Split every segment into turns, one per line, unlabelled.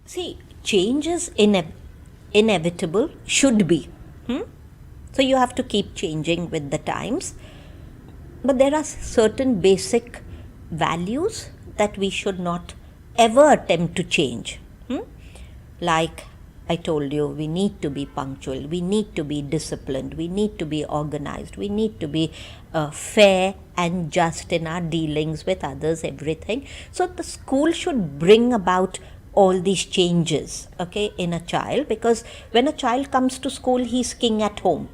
See, change is inevitable, should be. So you have to keep changing with the times. But there are certain basic values that we should not ever attempt to change. Like I told you, we need to be punctual, we need to be disciplined, we need to be organized, we need to be fair and just in our dealings with others, everything. So the school should bring about all these changes, okay, in a child, because when a child comes to school, he's king at home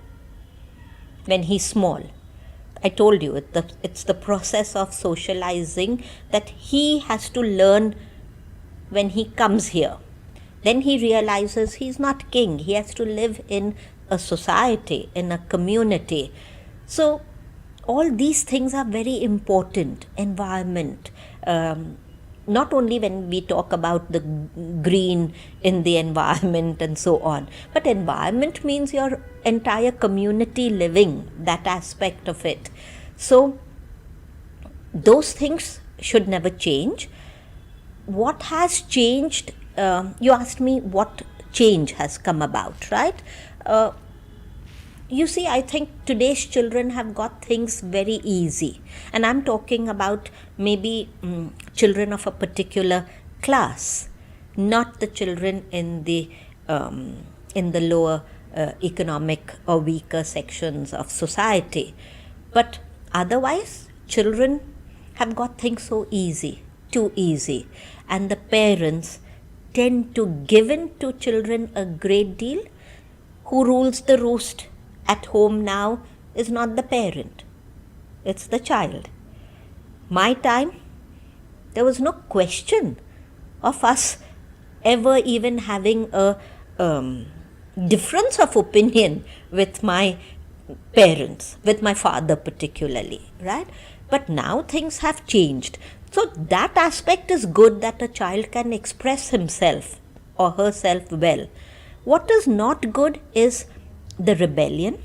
when he's small. I told you, it's the process of socializing that he has to learn when he comes here. Then he realizes he's not king. He has to live in a society, in a community. So all these things are very important. Environment. Not only when we talk about the green in the environment and so on, but environment means your entire community living, that aspect of it. So those things should never change. What has changed? You asked me what change has come about, right? You see, I think today's children have got things very easy. And I'm talking about maybe children of a particular class, not the children in the lower economic or weaker sections of society. But otherwise, children have got things so easy, too easy. And the parents tend to give in to children a great deal. Who rules the roost at home now is not the parent, it's the child. My time, there was no question of us ever even having a difference of opinion with my parents, with my father particularly, right? But now things have changed. So that aspect is good, that a child can express himself or herself well. What is not good is the rebellion,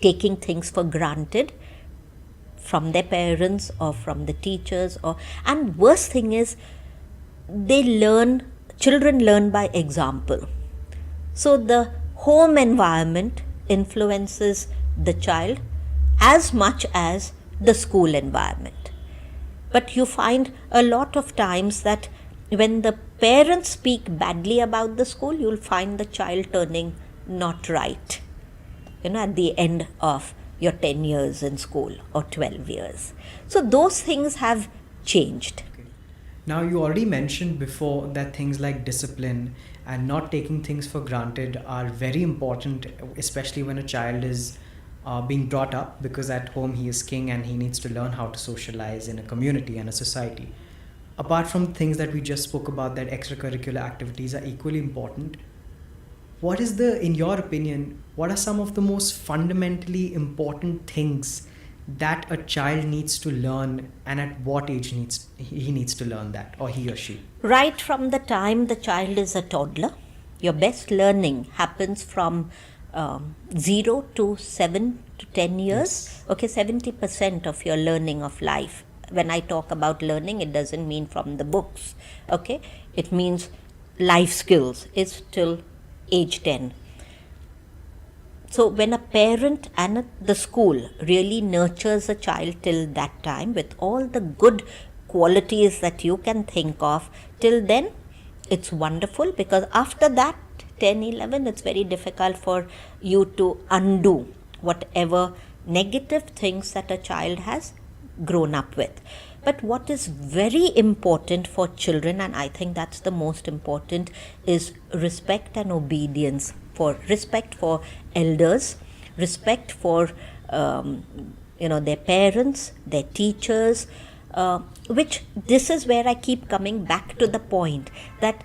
taking things for granted from their parents or from the teachers, and worst thing is children learn by example. So the home environment influences the child as much as the school environment. But you find a lot of times that when the parents speak badly about the school, you'll find the child turning not right, at the end of your 10 years in school or 12 years. So those things have changed.
Okay. Now, you already mentioned before that things like discipline and not taking things for granted are very important, especially when a child is being brought up, because at home he is king and he needs to learn how to socialize in a community and a society. Apart from things that we just spoke about, that extracurricular activities are equally important, what is in your opinion, what are some of the most fundamentally important things that a child needs to learn, and at what age he needs to learn that, or he or she?
Right from the time the child is a toddler, your best learning happens from 0 to 7 to 10 years.
Yes.
Okay, 70% of your learning of life. When I talk about learning, it doesn't mean from the books. Okay, it means life skills is till age 10. So when a parent and the school really nurtures a child till that time with all the good qualities that you can think of, till then it's wonderful, because after that 10, 11, it's very difficult for you to undo whatever negative things that a child has grown up with. But what is very important for children, and I think that's the most important, is respect and obedience. For respect for elders, respect for their parents, their teachers, which this is where I keep coming back to the point that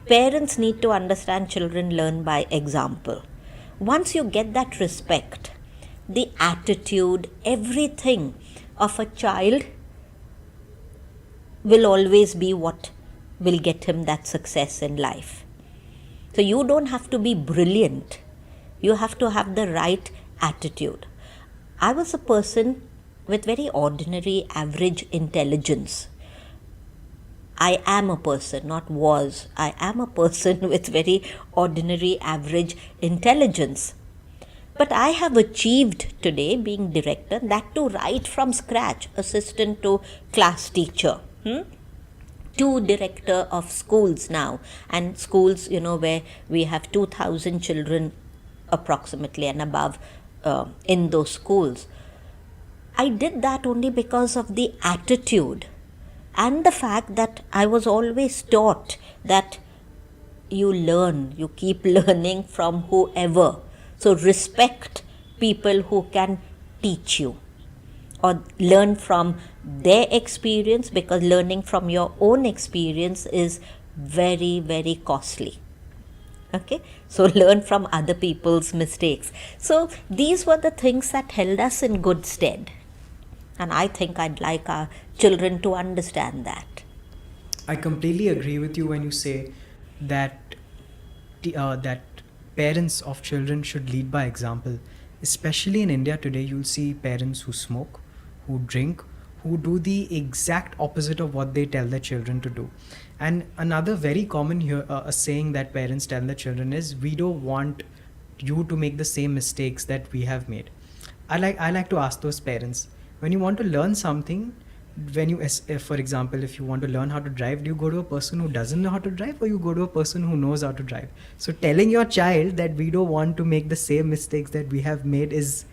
parents need to understand children learn by example. Once you get that respect, the attitude, everything of a child will always be what will get him that success in life. So you don't have to be brilliant. You have to have the right attitude. I was a person with very ordinary, average intelligence. I am a person, not was. I am a person with very ordinary, average intelligence. But I have achieved today being director, that too right from scratch, assistant to class teacher. To director of schools now, and schools, where we have 2,000 children approximately and above in those schools. I did that only because of the attitude and the fact that I was always taught that you learn, you keep learning from whoever. So respect people who can teach you or learn from their experience, because learning from your own experience is very, very costly. Okay, so learn from other people's mistakes. So these were the things that held us in good stead. And I think I'd like our children to understand that.
I completely agree with you when you say that that parents of children should lead by example. Especially in India today, you'll see parents who smoke, who drink, who do the exact opposite of what they tell their children to do. And another very common saying that parents tell their children is, "We don't want you to make the same mistakes that we have made." I like to ask those parents, when you want to learn something, if, for example, if you want to learn how to drive, do you go to a person who doesn't know how to drive, or you go to a person who knows how to drive? So telling your child that we don't want to make the same mistakes that we have made it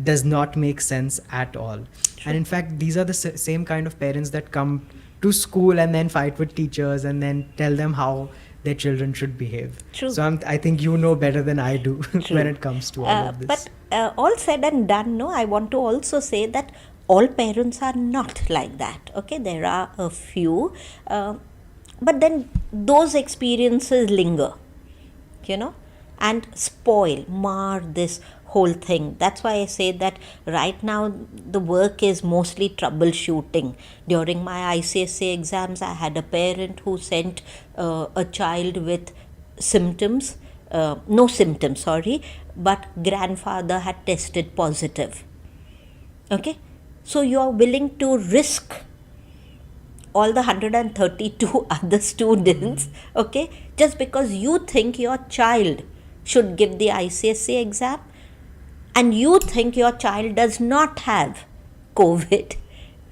does not make sense at all.
Sure.
And in fact, these are the same kind of parents that come to school and then fight with teachers and then tell them how their children should behave.
True.
So I think you know better than I do when it comes to all of this.
But all said and done, no, I want to also say that all parents are not like that. Okay, there are a few, but then those experiences linger, and mar this whole thing. That's why I say that right now the work is mostly troubleshooting. During my ICSE exams, I had a parent who sent a child with symptoms, no symptoms, but grandfather had tested positive. Okay, so you are willing to risk all the 132 other students, okay, just because you think your child should give the ICSE exam and you think your child does not have COVID,